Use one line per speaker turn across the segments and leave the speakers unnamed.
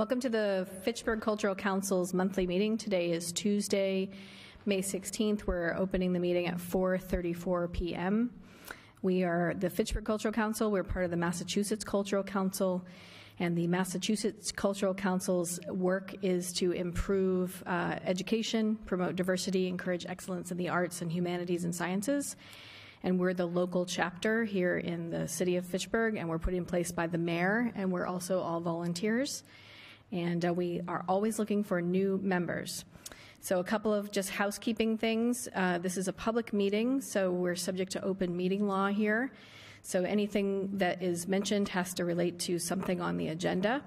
Welcome to the Fitchburg Cultural Council's monthly meeting. Today is Tuesday, May 16th. We're opening the meeting at 4:34 p.m. We are the Fitchburg Cultural Council. We're part of the Massachusetts Cultural Council, and the Massachusetts Cultural Council's work is to improve education, promote diversity, encourage excellence in the arts and humanities and sciences. And we're the local chapter here in the city of Fitchburg, and we're put in place by the mayor, and we're also all volunteers. And we are always looking for new members. So a couple of just housekeeping things. This is a public meeting, so we're subject to open meeting law here. So anything that is mentioned has to relate to something on the agenda.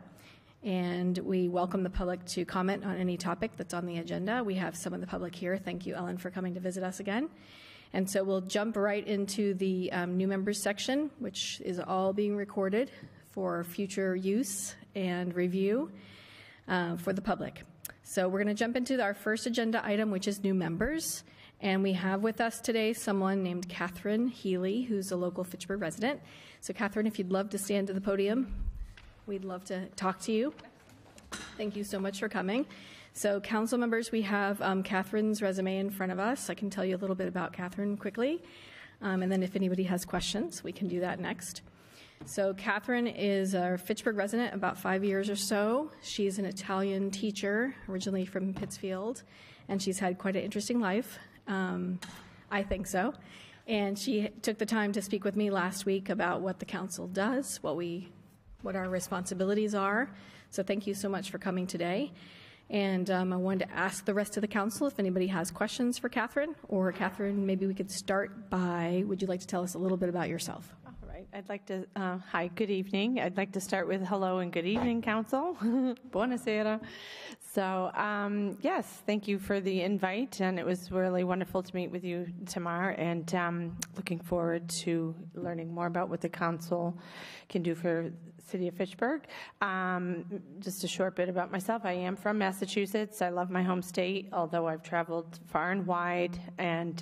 And we welcome the public to comment on any topic that's on the agenda. We have some of the public here. Thank you, Ellen, for coming to visit us again. And so we'll jump right into the new members section, which is all being recorded for future use and review for the public. So we're going to jump into our first agenda item, which is new members. And we have with us today someone named Catherine Healy, who's a local Fitchburg resident. So Catherine, if you'd love to stand to the podium, we'd love to talk to you. Thank you so much for coming. So council members, we have Catherine's resume in front of us. I can tell you a little bit about Catherine quickly. And then if anybody has questions, we can do that next. So Catherine is a Fitchburg resident, about 5 years or so. She's an Italian teacher, originally from Pittsfield, and she's had quite an interesting life. I think so. And she took the time to speak with me last week about what the council does, what our responsibilities are. So thank you so much for coming today. And I wanted to ask the rest of the council if anybody has questions for Catherine. Or Catherine, maybe we could start by, would you like to tell us a little bit about yourself?
I'd like to, hi, good evening. I'd like to start with hello and good evening, Council. Buonasera. So, yes, thank you for the invite, and it was really wonderful to meet with you, Tamar, and looking forward to learning more about what the Council can do for the City of Fitchburg. Just a short bit about myself. I am from Massachusetts. I love my home state, although I've traveled far and wide and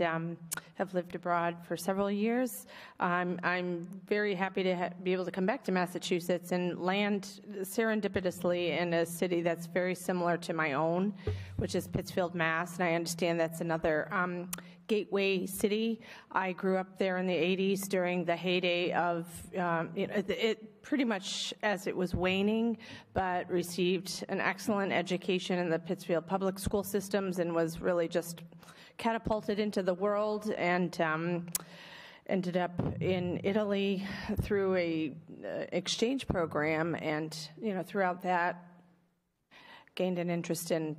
have lived abroad for several years. I'm very happy to be able to come back to Massachusetts and land serendipitously in a city that's very similar to my own, which is Pittsfield, Mass. And I understand that's another gateway city. I grew up there in the 80s during the heyday of it pretty much as it was waning, but received an excellent education in the Pittsfield public school systems and was really just catapulted into the world, and ended up in Italy through a exchange program, and throughout that gained an interest in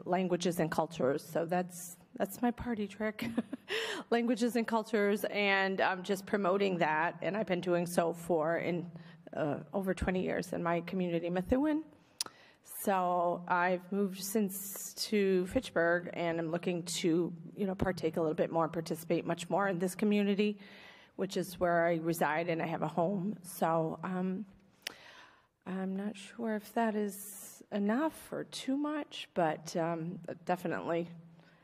languages and cultures. So that's my party trick, languages and cultures, and just promoting that. And I've been doing so for over 20 years in my community, Methuen. So I've moved since to Fitchburg, and I'm looking to, partake a little bit more, participate much more in this community, which is where I reside and I have a home. So I'm not sure if that is enough or too much, but definitely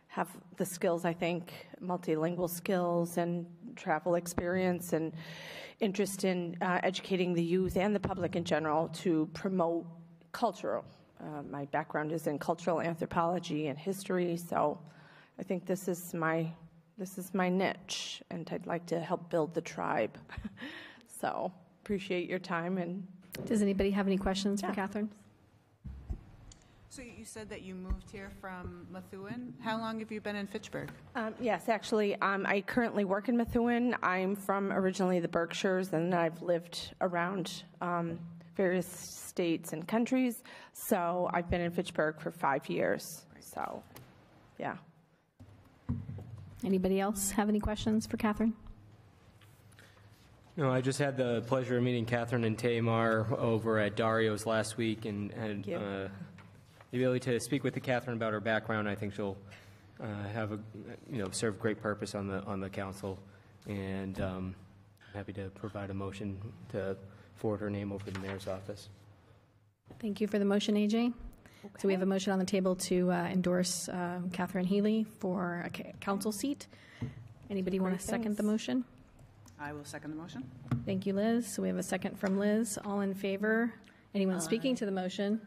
have the skills, I think, multilingual skills and travel experience and interest in educating the youth and the public in general to promote cultural. My background is in cultural anthropology and history, so I think this is my niche, and I'd like to help build the tribe. So appreciate your time. And
does anybody have any questions for Catherine?
So you said that you moved here from Methuen. How long have you been in Fitchburg?
Yes, actually, I currently work in Methuen. I'm from originally the Berkshires, and I've lived around various states and countries. So I've been in Fitchburg for 5 years. Right. So, yeah.
Anybody else have any questions for Catherine?
No, I just had the pleasure of meeting Catherine and Tamar over at Dario's last week, and had the ability to speak with Catherine about her background. I think she'll have serve great purpose on the council, and I'm happy to provide a motion to forward her name over to the mayor's office.
Thank you for the motion, AJ. Okay. So we have a motion on the table to endorse Catherine Healy for a council seat. Anybody want to second the motion?
I will second the motion.
Thank you, Liz. So we have a second from Liz. All in favor? Anyone speaking to the motion?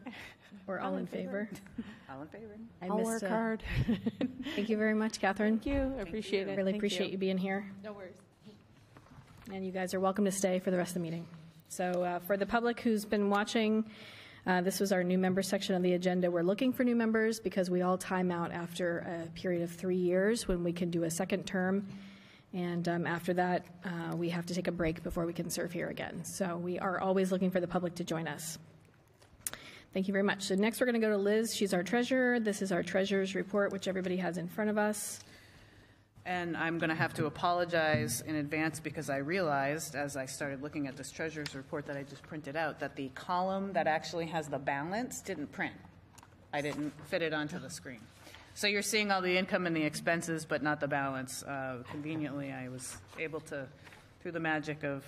or all in favor?
All in favor?
I'll work hard.
Thank you very much, Catherine.
Thank you. I appreciate it.
Really
Thank
appreciate you being here.
No worries.
And you guys are welcome to stay for the rest of the meeting. So for the public who's been watching, this was our new member section of the agenda. We're looking for new members because we all time out after a period of 3 years when we can do a second term. And after that, we have to take a break before we can serve here again. So we are always looking for the public to join us. Thank you very much. So next we're going to go to Liz. She's our treasurer. This is our treasurer's report, which everybody has in front of us.
And I'm going to have to apologize in advance because I realized as I started looking at this treasurer's report that I just printed out that the column that actually has the balance didn't print. I didn't fit it onto the screen. So you're seeing all the income and the expenses, but not the balance. Conveniently, I was able to, through the magic of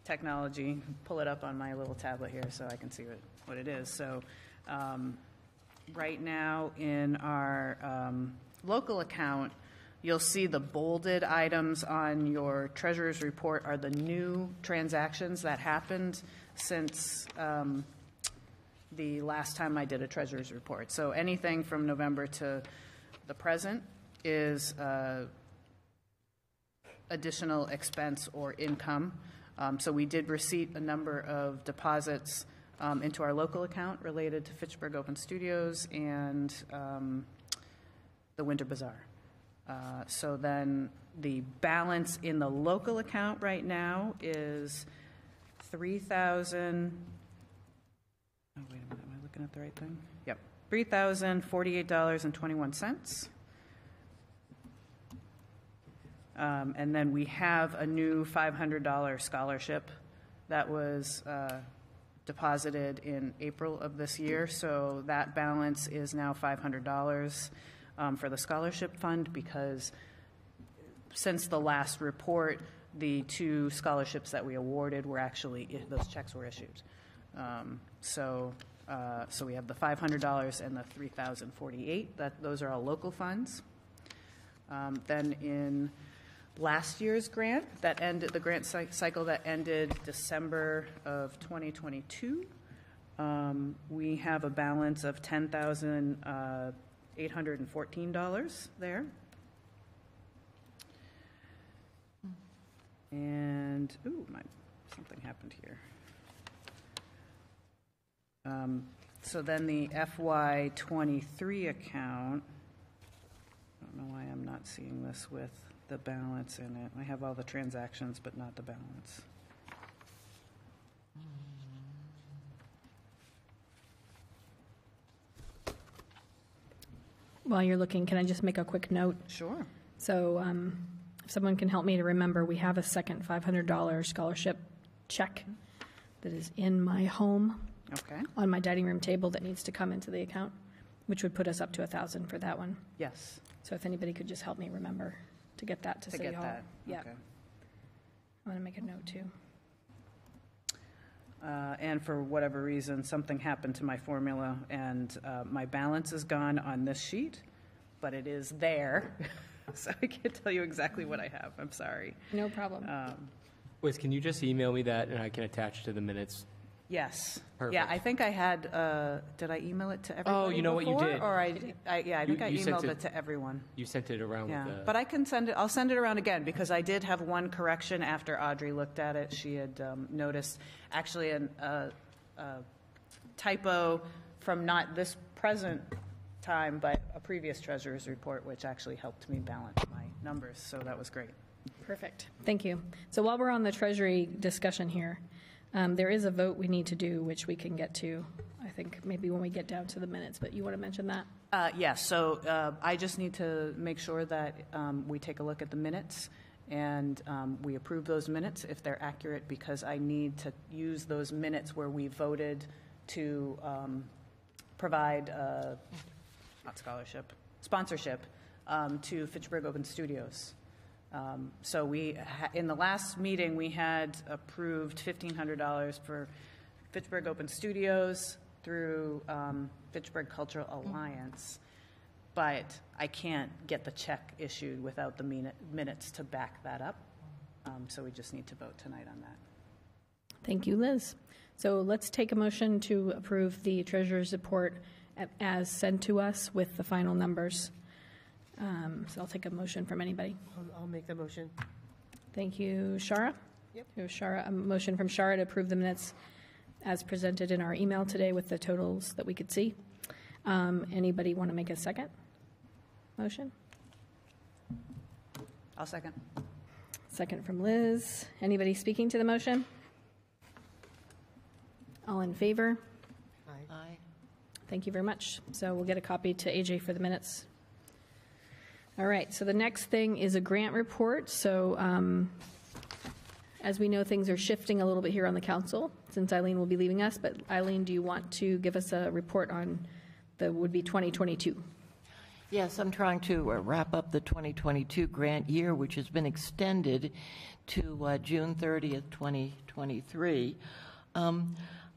technology, pull it up on my little tablet here so I can see what it is. So right now in our local account, you'll see the bolded items on your treasurer's report are the new transactions that happened since the last time I did a treasurer's report. So anything from November to the present is additional expense or income. So we did receipt a number of deposits into our local account related to Fitchburg Open Studios and the Winter Bazaar. So then the balance in the local account right now is $3,000. Oh, wait a minute. Am I looking at the right thing? Yep. $3,048.21. And then we have a new $500 scholarship that was deposited in April of this year. So that balance is now $500 for the scholarship fund because since the last report, the 2 scholarships that we awarded were actually, those checks were issued. So we have the $500 and the $3,048. Those are all local funds. Then in last year's grant that ended, the grant cycle that ended December of 2022, we have a balance of $10,814 there. And something happened here. So then the FY23 account, I don't know why I'm not seeing this with the balance in it. I have all the transactions, but not the balance.
While you're looking, can I just make a quick note?
Sure.
So if someone can help me to remember, we have a second $500 scholarship check that is in my home.
Okay.
On my dining room table that needs to come into the account, which would put us up to $1,000 for that one.
Yes.
So if anybody could just help me remember to get that to City Hall.
That.
Yeah.
Okay.
I'm going to make a note too.
And for whatever reason, something happened to my formula, and my balance is gone on this sheet, but it is there. So I can't tell you exactly what I have. I'm sorry.
No problem.
Liz, can you just email me that and I can attach to the minutes?
Yes.
Perfect.
Yeah, I think I had, did I email it to everybody
Oh, you know what you
before?
did.
Or I think I
You sent
emailed it to everyone.
You sent it around
Yeah,
with the...
but I can send it, I'll send it around again, because I did have one correction after Audrey looked at it. She had noticed actually a typo from not this present time, but a previous treasurer's report, which actually helped me balance my numbers, so that was great.
Perfect. Thank you. So while we're on the Treasury discussion here, there is a vote we need to do, which we can get to, I think, maybe when we get down to the minutes, but you want to mention that?
Yes, so I just need to make sure that we take a look at the minutes and we approve those minutes if they're accurate, because I need to use those minutes where we voted to provide, not scholarship, sponsorship to Fitchburg Open Studios. So in the last meeting, we had approved $1,500 for Fitchburg Open Studios through Fitchburg Cultural Alliance, but I can't get the check issued without the minutes to back that up. So we just need to vote tonight on that.
Thank you, Liz. So let's take a motion to approve the treasurer's report as sent to us with the final numbers. So I'll take a motion from anybody.
I'll make the motion.
Thank you, Shara.
Yep.
So Shara, a motion from Shara to approve the minutes as presented in our email today with the totals that we could see. Anybody want to make a second motion?
I'll second.
Second from Liz. Anybody speaking to the motion? All in favor?
Aye.
Thank you very much. So we'll get a copy to AJ for the minutes. All right, so the next thing is a grant report. So as we know, things are shifting a little bit here on the council since Eileen will be leaving us. But Eileen, do you want to give us a report on the would-be 2022?
Yes, I'm trying to wrap up the 2022 grant year, which has been extended to June 30th, 2023.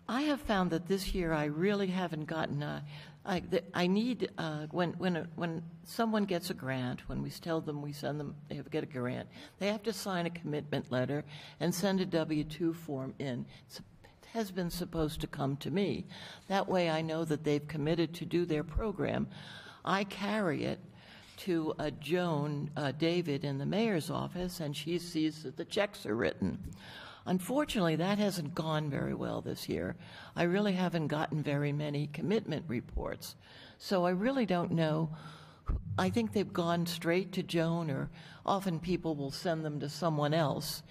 I have found that this year I really haven't gotten I need, when someone gets a grant, when we tell them we send them, they get a grant, they have to sign a commitment letter and send a W-2 form in. It has been supposed to come to me. That way I know that they've committed to do their program. I carry it to Joan David in the mayor's office, and she sees that the checks are written. Unfortunately, that hasn't gone very well this year. I really haven't gotten very many commitment reports. So I really don't know. I think they've gone straight to Joan, or often people will send them to someone else.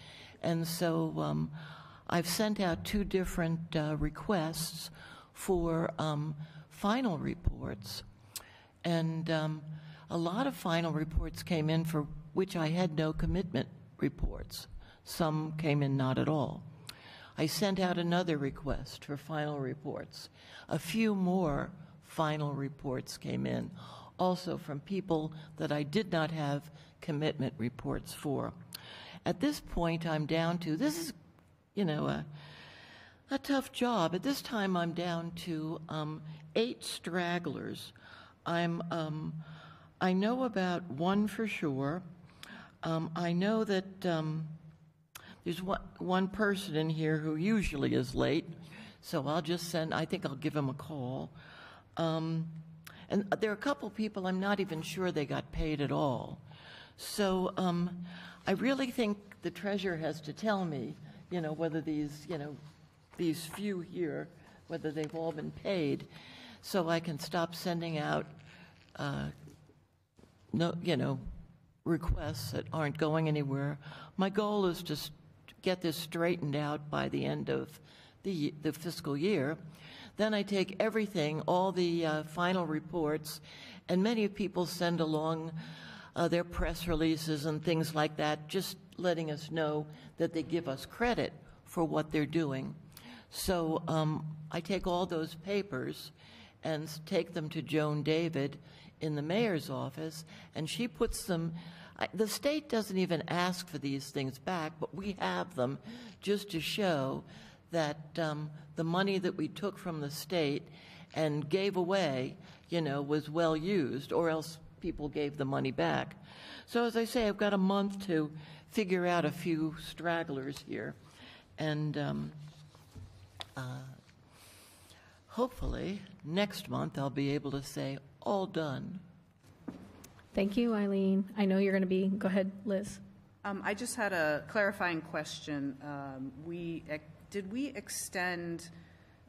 And so I've sent out 2 different requests for final reports. And a lot of final reports came in for which I had no commitment reports. Some came in not at all. I sent out another request for final reports. A few more final reports came in, also from people that I did not have commitment reports for. At this point, I'm down to, this is, a tough job. At this time, I'm down to 8 stragglers. I know about 1 for sure. I know that there's one person in here who usually is late, so I'll just I think I'll give him a call. And there are a couple people I'm not even sure they got paid at all. So I really think the treasurer has to tell me, whether these few here, whether they've all been paid, so I can stop sending out, requests that aren't going anywhere. My goal is to get this straightened out by the end of the fiscal year. Then I take everything, all the final reports, and many people send along their press releases and things like that, just letting us know that they give us credit for what they're doing. So I take all those papers and take them to Joan David in the mayor's office, and she puts them. The state doesn't even ask for these things back, but we have them just to show that the money that we took from the state and gave away, was well used, or else people gave the money back. So as I say, I've got a month to figure out a few stragglers here. And hopefully next month I'll be able to say, all done.
Thank you, Eileen. I know you're going to be, go ahead, Liz.
I just had a clarifying question. Did we extend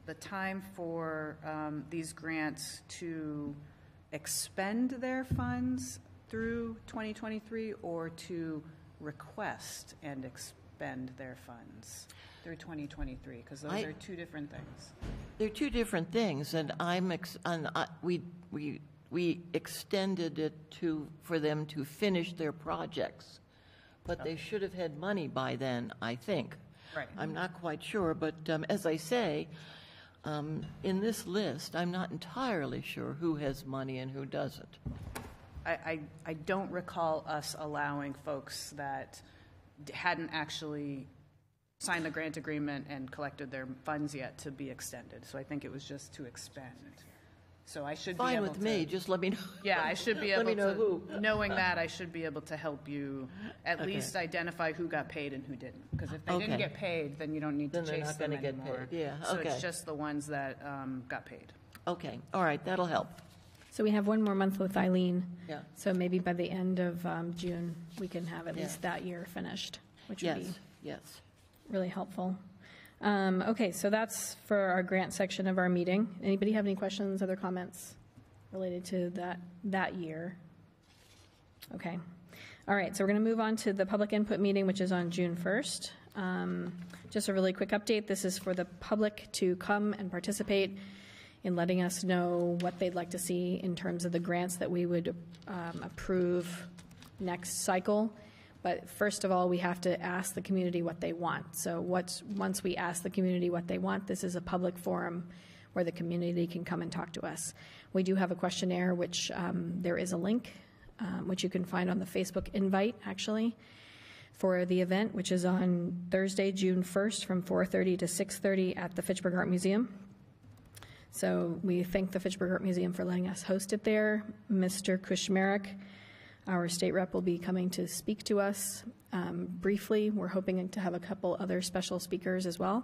the time for these grants to expend their funds through 2023, or to request and expend their funds through 2023? Because those are 2 different things.
They're 2 different things, and we extended it for them to finish their projects, but they should have had money by then, I think.
Right.
I'm not quite sure, but as I say, in this list, I'm not entirely sure who has money and who doesn't.
I don't recall us allowing folks that hadn't actually signed the grant agreement and collected their funds yet to be extended. So I think it was just to expend. So I should be
Fine
able
with
to.
me, just let me know.
Yeah, I should be
Let
able
me know
to,
who.
knowing that, I should be able to help you at
Okay.
least identify who got paid and who didn't. Because if they didn't
Okay.
get paid, then you don't need to
Then they're
chase
not
them
gonna get
anymore.
paid. Yeah,
So it's
okay.
just the ones that got paid.
Okay, all right, that'll help.
So we have one more month with Eileen.
Yeah.
So maybe by the end of June, we can have at
Yeah.
least that year finished, which would be
Yes, yes.
really helpful. Okay, so that's for our grant section of our meeting. Anybody have any questions, other comments related to that year? Okay. All right, so we're going to move on to the public input meeting, which is on June 1st. Just a really quick update. This is for the public to come and participate in letting us know what they'd like to see in terms of the grants that we would approve next cycle. But first of all, we have to ask the community what they want. So once we ask the community what they want, this is a public forum where the community can come and talk to us. We do have a questionnaire, which there is a link, which you can find on the Facebook invite, actually, for the event, which is on Thursday, June 1st, from 4:30 to 6:30 at the Fitchburg Art Museum. So we thank the Fitchburg Art Museum for letting us host it there. Mr. Kushmerek, our state rep, will be coming to speak to us briefly. We're hoping to have a couple other special speakers as well.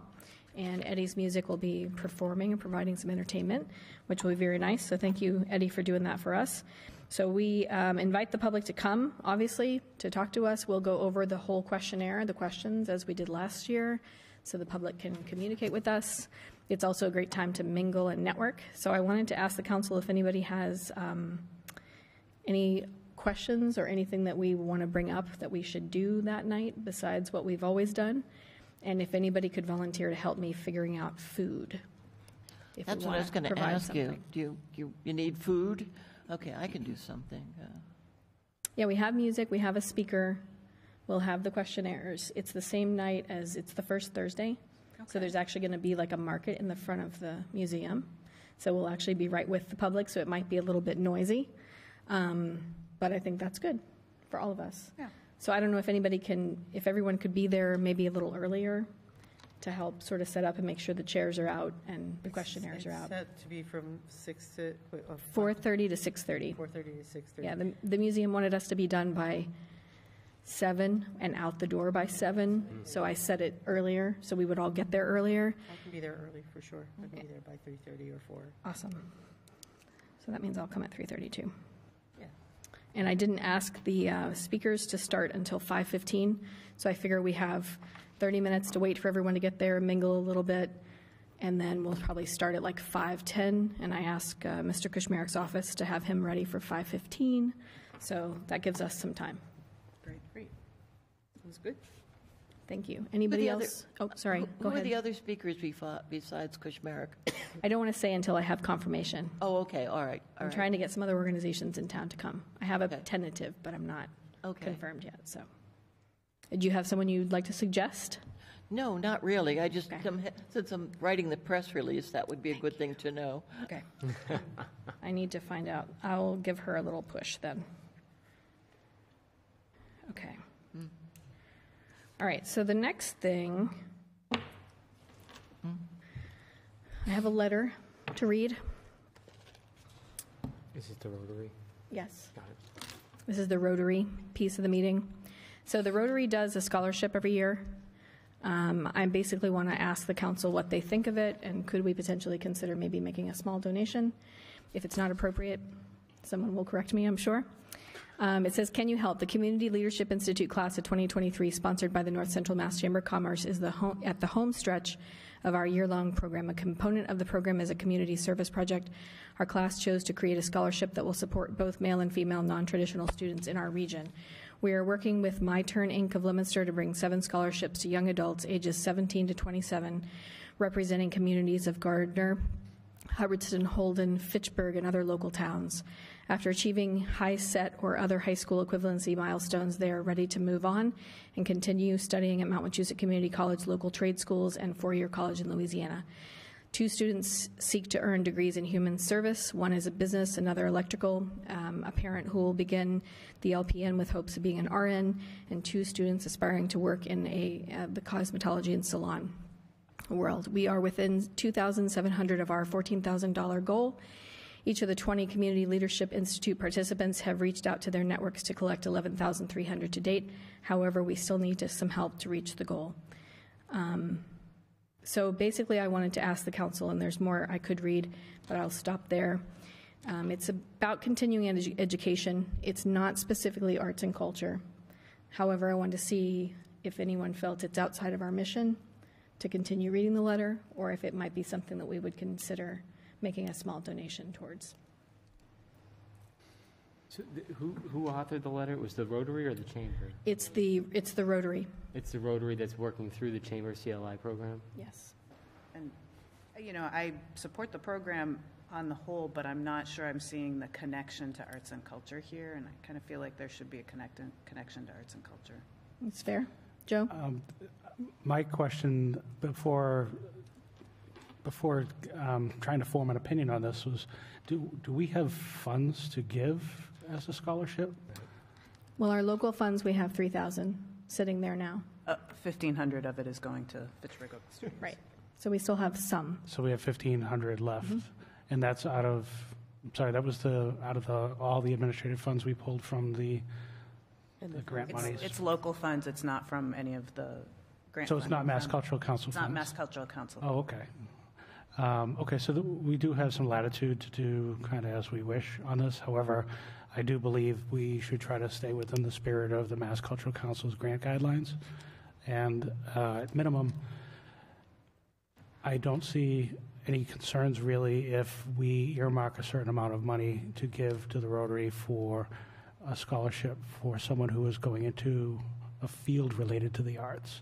And Eddie's Music will be performing and providing some entertainment, which will be very nice. So thank you, Eddie, for doing that for us. So we invite the public to come, obviously, to talk to us. We'll go over the whole questionnaire, the questions, as we did last year, so the public can communicate with us. It's also a great time to mingle and network. So I wanted to ask the council if anybody has any questions or anything that we want to bring up that we should do that night besides what we've always done, and if anybody could volunteer to help me figuring out food. If we
That's what I
wanna
was going to
provide
ask you.
something.
Do you need food? Okay, I can do something.
Yeah, we have music, we have a speaker, we'll have the questionnaires. It's the same night as, it's the first Thursday, so there's actually going to be like a market in the front of the museum. So we'll actually be right with the public, so it might be a little bit noisy. But I think that's good for all of us.
Yeah.
So I don't know if anybody can, if everyone could be there maybe a little earlier to help sort of set up and make sure the chairs are out and the questionnaires are out.
It's set to be from 6 to,
4:30 to 6:30.
4:30 to 6:30.
Yeah, the museum wanted us to be done by 7 and out the door by 7, so I set it earlier, so we would all get there earlier.
I can be there early for sure. I can be there by 3:30 or 4.
Awesome. So that means I'll come at 3:30 too.
Yeah.
And I didn't ask the speakers to start until 5:15, so I figure we have 30 minutes to wait for everyone to get there, mingle a little bit, and then we'll probably start at like 5:10, and I asked Mr. Kushmerek's office to have him ready for 5:15, so that gives us some time.
Great. Sounds good.
Thank you. Anybody
other-
else? Oh, sorry, go
Who are the
ahead.
other speakers besides Kushmerek?
I don't want to say until I have confirmation.
Oh, okay, all right. all
I'm
right.
trying to get some other organizations in town to come. I have a
Okay.
tentative, but I'm not
Okay.
confirmed yet, so. Do you have someone you'd like to suggest?
No, not really. I just,
Okay.
since I'm writing the press release, that would be a good thing to know.
Okay. I need to find out. I'll give her a little push then. Okay. All right, so the next thing, I have a letter to read.
Is it the Rotary?
Yes.
Got it.
This is the Rotary piece of the meeting. So the Rotary does a scholarship every year. I basically want to ask the council what they think of it, and could we potentially consider maybe making a small donation? If it's not appropriate, someone will correct me, I'm sure. It says, can you help? The Community Leadership Institute class of 2023, sponsored by the North Central Mass Chamber of Commerce, is at the home stretch of our year-long program. A component of the program is a community service project. Our class chose to create a scholarship that will support both male and female non-traditional students in our region. We are working with My Turn Inc. of Leominster to bring 7 scholarships to young adults ages 17 to 27, representing communities of Gardner, Hubbardston, Holden, Fitchburg, and other local towns. After achieving high set or other high school equivalency milestones, they are ready to move on and continue studying at Mount Wachusett Community College, local trade schools, and four-year college in Louisiana. 2 students seek to earn degrees in human service. One is a business, another electrical. A parent who will begin the LPN with hopes of being an RN, and 2 students aspiring to work in the cosmetology and salon world. We are within $2,700 of our $14,000 goal, Each of the 20 Community Leadership Institute participants have reached out to their networks to collect 11,300 to date. However, we still need some help to reach the goal. So basically, I wanted to ask the council, and there's more I could read, but I'll stop there. It's about continuing education. It's not specifically arts and culture. However, I wanted to see if anyone felt it's outside of our mission to continue reading the letter, or if it might be something that we would consider making a small donation towards.
So who authored the letter? It was the Rotary or the Chamber?
It's the Rotary.
It's the Rotary that's working through the Chamber CLI program?
Yes.
And, I support the program on the whole, but I'm not sure I'm seeing the connection to arts and culture here, and I kind of feel like there should be a connection to arts and culture.
That's fair. Joe?
My question before trying to form an opinion on this was, do we have funds to give as a scholarship?
Well, our local funds, we have 3,000 sitting there now.
1,500 of it is going to Fitchburg Oak Street.
Right. So we still have some.
So we have 1,500 left, and that's out of all the administrative funds we pulled from the grant monies.
It's local funds. It's not from any of the grant.
So it's not Mass
funds.
Cultural Council
It's
funds?
not Mass Cultural Council.
Oh, okay. Okay, so we do have some latitude to do kind of as we wish on this. However, I do believe we should try to stay within the spirit of the Mass Cultural Council's grant guidelines. And at minimum, I don't see any concerns really if we earmark a certain amount of money to give to the Rotary for a scholarship for someone who is going into a field related to the arts.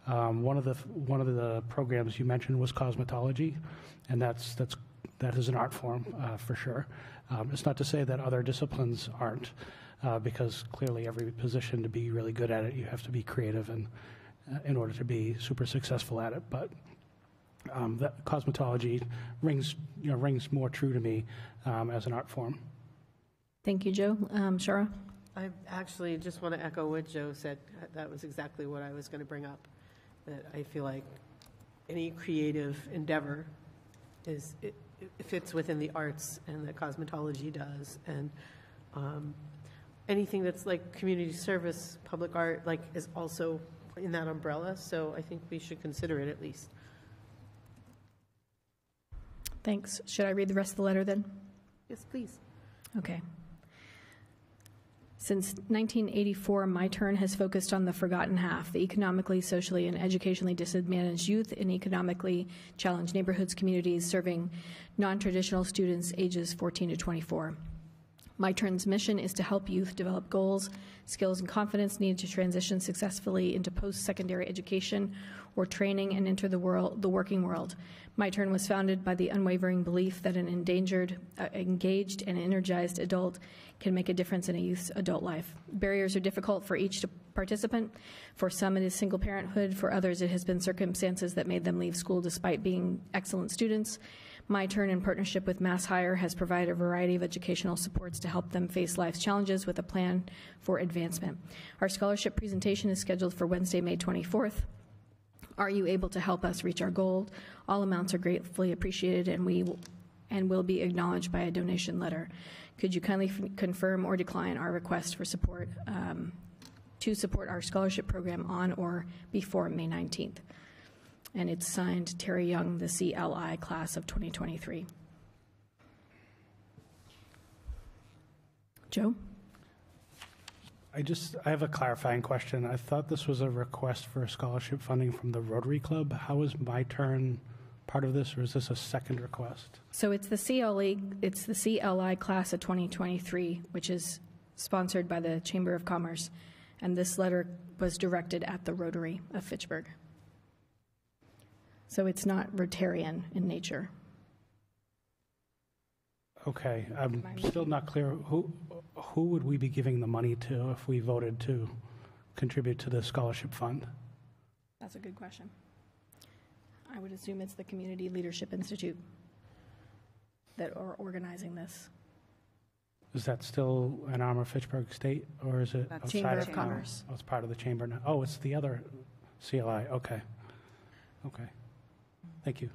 One of the programs you mentioned was cosmetology, and that is an art form for sure. It's not to say that other disciplines aren't, because clearly every position, to be really good at it, you have to be creative and in order to be super successful at it. But that cosmetology rings more true to me as an art form.
Thank you, Joe. Shara?
I actually just want to echo what Joe said. That was exactly what I was going to bring up, that I feel like any creative endeavor it fits within the arts, and that cosmetology does, and anything that's like community service, public art, is also in that umbrella. So I think we should consider it at least.
Thanks. Should I read the rest of the letter then?
Yes, please.
Okay. Since 1984, My Turn has focused on the forgotten half, the economically, socially, and educationally disadvantaged youth in economically challenged neighborhoods, communities serving non-traditional students ages 14 to 24. My Turn's mission is to help youth develop goals, skills, and confidence needed to transition successfully into post-secondary education or training and enter the working world. My Turn was founded by the unwavering belief that an engaged, and energized adult can make a difference in a youth's adult life. Barriers are difficult for each participant. For some, it is single parenthood. For others, it has been circumstances that made them leave school despite being excellent students. My Turn, in partnership with Mass Hire, has provided a variety of educational supports to help them face life's challenges with a plan for advancement. Our scholarship presentation is scheduled for Wednesday, May 24th. Are you able to help us reach our goal? All amounts are gratefully appreciated, and will be acknowledged by a donation letter. Could you kindly confirm or decline our request for support to support our scholarship program on or before May 19th? And it's signed Terry Young, the CLI class of 2023. Joe?
I have a clarifying question. I thought this was a request for scholarship funding from the Rotary Club. How is My Turn part of this, or is this a second request?
So it's the CLI class of 2023, which is sponsored by the Chamber of Commerce, and this letter was directed at the Rotary of Fitchburg. So it's not Rotarian in nature.
Okay, I'm still not clear. Who would we be giving the money to if we voted to contribute to the scholarship fund?
That's a good question. I would assume it's the Community Leadership Institute that are organizing this.
Is that still an arm of Fitchburg State, or is it
That's
outside
Chamber
of
of Commerce.
Oh, it's part of the chamber now. Oh, it's the other CLI. Okay. Okay. Thank you.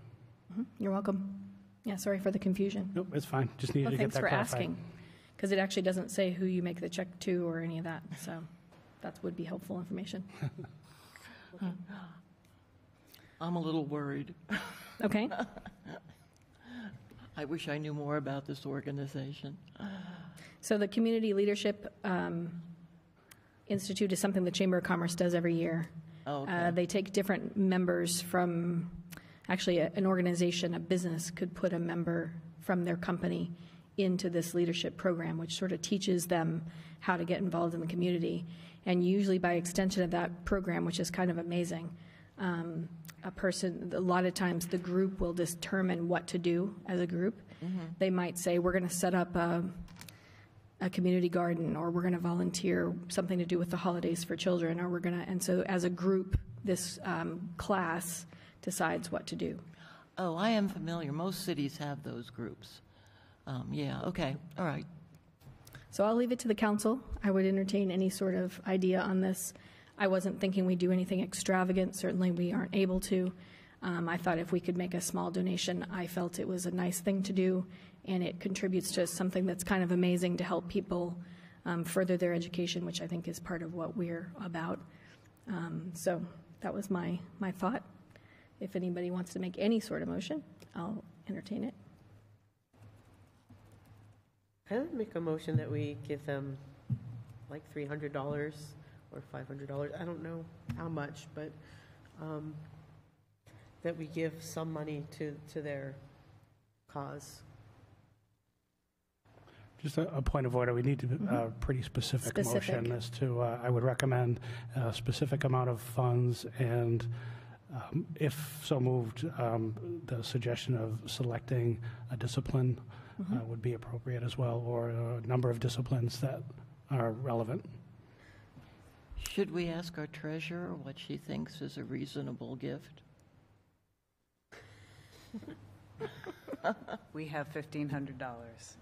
You're welcome. Yeah, sorry for the confusion.
Nope, it's fine. Just needed
Well,
to get
thanks
that
for
clarified.
asking, because it actually doesn't say who you make the check to or any of that, so that would be helpful information.
I'm a little worried.
Okay,
I wish I knew more about this organization.
so the Community Leadership Institute is something the Chamber of Commerce does every year.
Oh, okay.
They take different members from, actually, an organization, a business could put a member from their company into this leadership program, which sort of teaches them how to get involved in the community. And usually by extension of that program, which is kind of amazing, a lot of times the group will determine what to do as a group. They might say, we're going to set up a community garden, or we're going to volunteer something to do with the holidays for children, or we're going to, and so as a group, this class decides what to do.
Oh, I am familiar. Most cities have those groups. Yeah, okay, all right.
So I'll leave it to the council. I would entertain any sort of idea on this. I wasn't thinking we'd do anything extravagant. Certainly we aren't able to. I thought if we could make a small donation, I felt it was a nice thing to do, and it contributes to something that's kind of amazing to help people further their education, which I think is part of what we're about. So that was my thought. If anybody wants to make any sort of motion, I'll entertain it.
I would make a motion that we give them like $300 or $500. I don't know how much, but that we give some money to their cause.
Just a point of order, we need to a pretty specific
Specific.
motion as to, I would recommend a specific amount of funds, and if so moved, the suggestion of selecting a discipline would be appropriate as well, or a number of disciplines that are relevant.
Should we ask our treasurer what she thinks is a reasonable gift?
We have $1,500.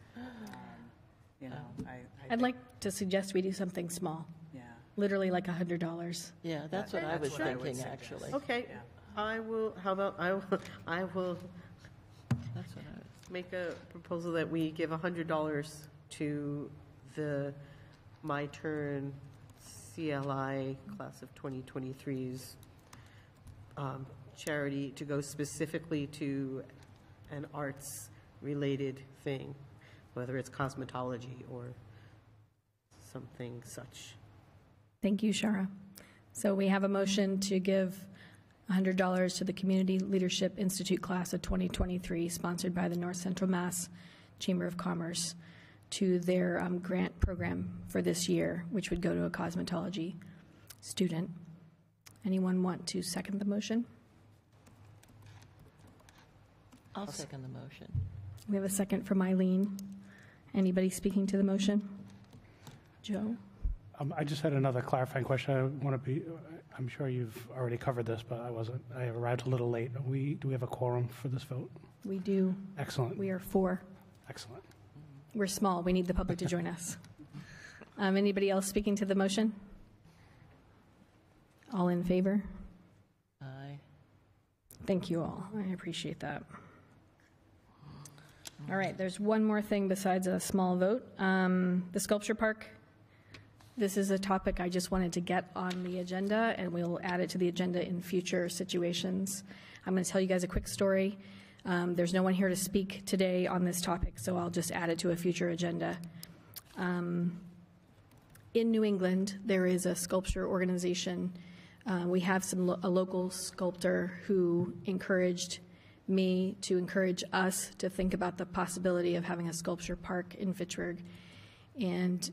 You know,
I'd
think-
like to suggest we do something small,
Yeah.
literally like $100.
Yeah, that's what I
That's
was
what I would
thinking,
suggest.
actually.
Okay,
Yeah.
I will, how about, I will
That's what I was.
make a proposal that we give $100 to the My Turn CLI class of 2023's charity to go specifically to an arts-related thing, whether it's cosmetology or something such.
Thank you, Shara. So we have a motion to give $100 to the Community Leadership Institute class of 2023, sponsored by the North Central Mass Chamber of Commerce, to their grant program for this year, which would go to a cosmetology student. Anyone want to second the motion?
I'll second the motion.
We have a second from Eileen. Anybody speaking to the motion? Joe?
I just had another clarifying question. I want to be, I'm sure you've already covered this, but I arrived a little late. Do we have a quorum for this vote?
We do.
Excellent,
We are 4.
excellent.
We're small. We need the public to join us. Anybody else speaking to the motion? All in favor?
Aye.
Thank you all. I appreciate that. All right, there's one more thing besides a small vote. The sculpture park. This is a topic I just wanted to get on the agenda, and we'll add it to the agenda in future situations. I'm going to tell you guys a quick story. There's no one here to speak today on this topic, so I'll just add it to a future agenda. In New England, there is a sculpture organization. We have a local sculptor who encouraged me to encourage us to think about the possibility of having a sculpture park in Fitchburg. And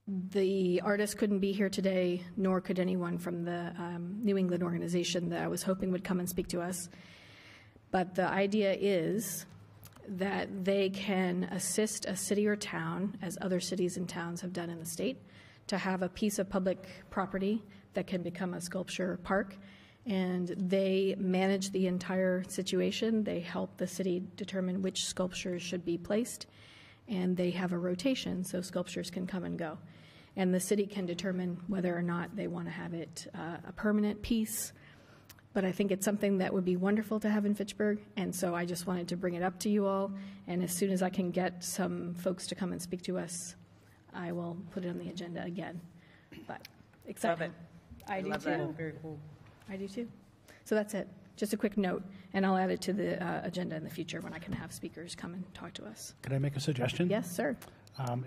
the artist couldn't be here today, nor could anyone from the New England organization that I was hoping would come and speak to us. But the idea is that they can assist a city or town, as other cities and towns have done in the state, to have a piece of public property that can become a sculpture park. And they manage the entire situation. They help the city determine which sculptures should be placed. And they have a rotation, so sculptures can come and go. And the city can determine whether or not they want to have it a permanent piece, but I think it's something that would be wonderful to have in Fitchburg, and so I just wanted to bring it up to you all, and as soon as I can get some folks to come and speak to us, I will put it on the agenda again. But excited.
Love it.
I do
love
too.
that.
Very cool.
I do too. So that's it. Just a quick note, and I'll add it to the agenda in the future when I can have speakers come and talk to us.
Could I make a suggestion?
Yes, sir.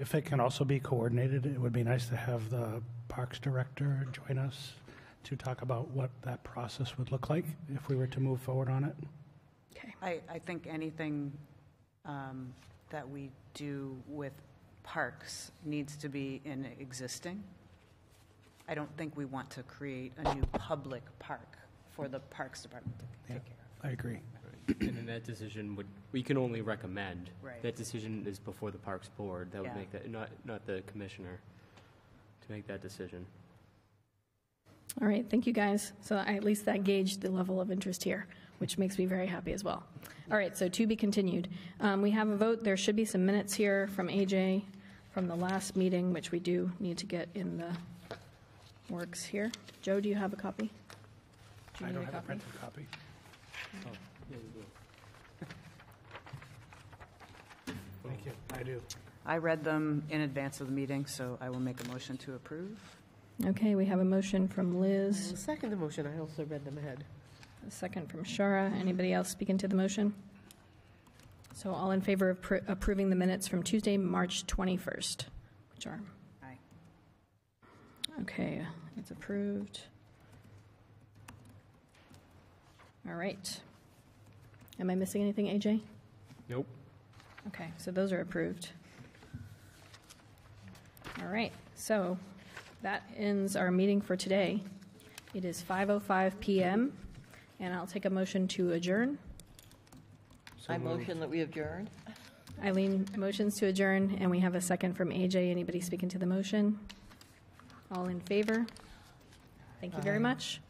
If it can also be coordinated, it would be nice to have the Parks Director join us to talk about what that process would look like if we were to move forward on it.
Okay.
I think anything that we do with parks needs to be in existing. I don't think we want to create a new public park for the Parks Department to take care of.
I agree.
And then that decision we can only recommend.
Right.
That decision is before the Parks Board. That would
Yeah.
make that, not the commissioner, to make that decision.
All right, thank you, guys. So at least that gauged the level of interest here, which makes me very happy as well. All right, so to be continued. We have a vote. There should be some minutes here from AJ from the last meeting, which we do need to get in the works here. Joe, do you have a copy? Do you
I
need
don't
a
have a
copy?
printed copy.
Oh, yeah, you will.
Thank you. I do.
I read them in advance of the meeting, so I will make a motion to approve.
Okay, we have a motion from
I'll
Liz,
second the motion. I also read them ahead.
a second from Shara. Anybody else speaking to the motion? So all in favor of approving the minutes from Tuesday, March 21st, which are,
Aye.
okay, it's approved. All right. Am I missing anything, AJ?
Nope.
Okay, so those are approved. All right, so that ends our meeting for today. It is 5:05 PM, and I'll take a motion to adjourn.
I motion that we adjourn.
Eileen motions to adjourn, and we have a second from AJ. Anybody speaking to the motion? All in favor? Thank you very much.